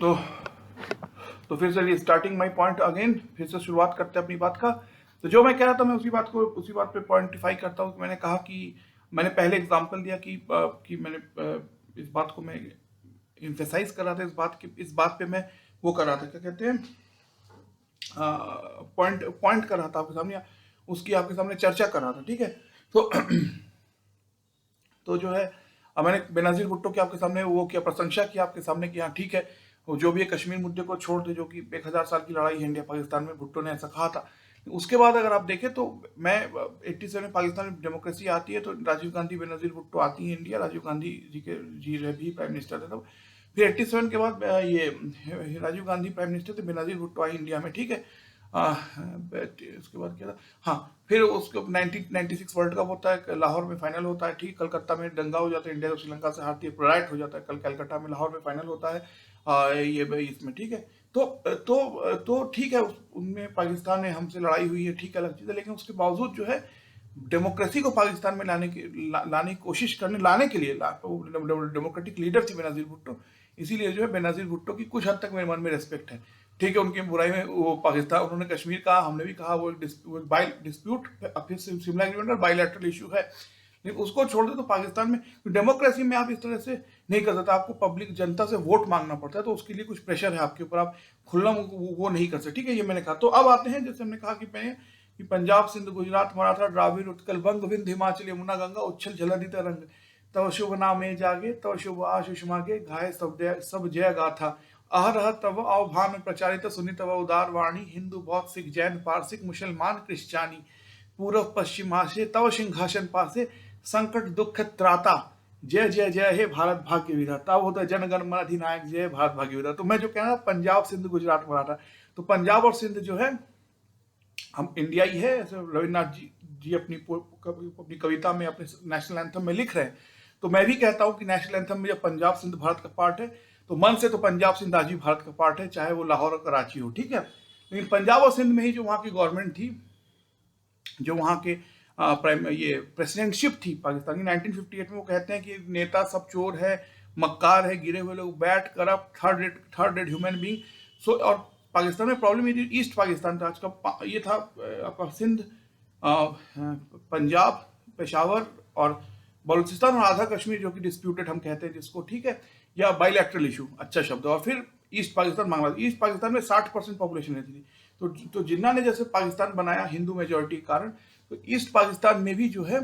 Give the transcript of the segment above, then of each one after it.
तो तो फिर से स्टार्टिंग माय पॉइंट अगेन, फिर से शुरुआत करते हैं अपनी बात का। तो जो मैं कह रहा था, मैं उसी बात पे पॉइंटिफाई करता हूँ। मैंने कहा कि मैंने पहले एग्जांपल दिया कि मैंने इस बात को मैं इम्फेसाइज कर रहा था, इस बात पे मैं वो कर रहा था, क्या कहते हैं, पॉइंट कर रहा था आपके सामने, उसकी आपके सामने चर्चा कर रहा था, ठीक है। तो तो जो है, अब मैंने बेनजीर भुट्टो की आपके सामने वो किया, प्रशंसा की आपके सामने कि हाँ ठीक है, वो जो भी है कश्मीर मुद्दे को छोड़ दे, जो कि 1000 साल की लड़ाई है इंडिया पाकिस्तान में, भुट्टो ने ऐसा कहा था। उसके बाद अगर आप देखें तो मैं 87 में पाकिस्तान में डेमोक्रेसी आती है, तो राजीव गांधी, बेनजीर भुट्टो आती है इंडिया, राजीव गांधी जी भी प्राइम मिनिस्टर थे तब। फिर 87 के बाद ये राजीव गांधी प्राइम मिनिस्टर थे, बेनजीर भुट्टो आई इंडिया में, ठीक है। उसके बाद क्या था, हाँ, फिर उसके 1996 वर्ल्ड कप होता है, लाहौर में फाइनल होता है, ठीक। कलकत्ता में दंगा हो जाता है, इंडिया तो श्रीलंका से हारती है, राइट हो जाता है, कल कलकत्ता में, लाहौर में फाइनल होता है, ये इसमें, ठीक है। तो ठीक है, उनमें पाकिस्तान ने हमसे लड़ाई हुई है, ठीक है, अलग चीज है, लेकिन उसके बावजूद जो है डेमोक्रेसी को पाकिस्तान में लाने की कोशिश लाने के लिए डेमोक्रेटिक लीडर थे बेनजीर भुट्टो। इसीलिए जो है बेनजीर भुट्टो की कुछ हद तक मेरे मन में रेस्पेक्ट है, ठीक है। उनकी बुराई में वो पाकिस्तान, उन्होंने कश्मीर कहा, हमने भी कहा, वो एक डिस्प्यूट, फिर शिमला एग्रीमेंट और बायलैटरल इशू है, लेकिन उसको छोड़ दे तो पाकिस्तान में डेमोक्रेसी में आप इस तरह से नहीं कर सकते। आपको पब्लिक, जनता से वोट मांगना पड़ता है, तो उसके लिए कुछ प्रेशर है आपके ऊपर, आप खुला वो नहीं कर सकते, ठीक है। ये मैंने कहा। तो अब आते हैं, जैसे हमने कहा कि पंजाब, सिंध, गुजरात, मराठा, द्राविड़, उत्कल, बंग, विंध्य, हिमाचल, यमुना, गंगा, उच्छल झलदित रंग, तव शुभ नामे जागे, तव शुभ आशीष मागे, गाए सब जय गाथा, अहरह तव अवभान प्रचारित, सुनि तव उदार वाणी, हिंदू, बौद्ध, सिख, जैन, पारसिक, मुसलमान, क्रिश्चियानी, पूर्व पश्चिम आसे, तव सिंहासन पासे, संकट दुख त्राता, जय जय जय हे भारत भाग्य विधाता। तब होता है जनगण मन अधिनायक, जय भारत भाग्य विधाता। तो मैं जो कह रहा हूं, पंजाब, सिंध, गुजरात, मराठा, तो पंजाब और सिंध जो है, हम इंडिया ही है, ऐसे रविन्द्रनाथ जी अपनी कविता में, अपने नेशनल एंथम में लिख रहे हैं। तो मैं भी कहता हूं कि नेशनल एंथम में जब पंजाब सिंध भारत का पार्ट है, तो मन से तो पंजाब सिंध आज भी भारत का पार्ट है, चाहे वो लाहौर और कराची हो, ठीक है। लेकिन पंजाब और सिंध में ही जो वहां की गवर्नमेंट थी, जो वहां के ये प्रेसिडेंटशिप थी पाकिस्तान की 1958 में, वो कहते हैं कि नेता सब चोर है, मक्कार है, गिरे हुए लोग, bad, corrupt, third rate human being. So और पाकिस्तान में प्रॉब्लम ये थी, ईस्ट पाकिस्तान था, आज का ये था आपका सिंध, पंजाब, पेशावर और बलूचिस्तान, और आधा कश्मीर जो कि डिस्प्यूटेड हम कहते हैं जिसको, ठीक है, या बाइलैटरल इशू, अच्छा शब्द। और फिर ईस्ट पाकिस्तान, बांग्लादेश। ईस्ट पाकिस्तान में 60% पॉपुलेशन रहती थी। तो जिन्ना ने जैसे पाकिस्तान बनाया हिंदू मेजोरिटी के कारण, तो ईस्ट पाकिस्तान में भी जो है,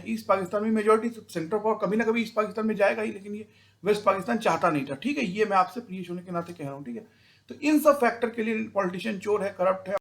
ईस्ट पाकिस्तान में मेजोरिटी, सेंटर पावर कभी ना कभी ईस्ट पाकिस्तान में जाएगा ही, लेकिन ये वेस्ट पाकिस्तान चाहता नहीं था, ठीक है। ये मैं आपसे प्रिय होने के नाते कह रहा हूँ, ठीक है। तो इन सब फैक्टर के लिए पॉलिटिशियन चोर है, करप्ट है,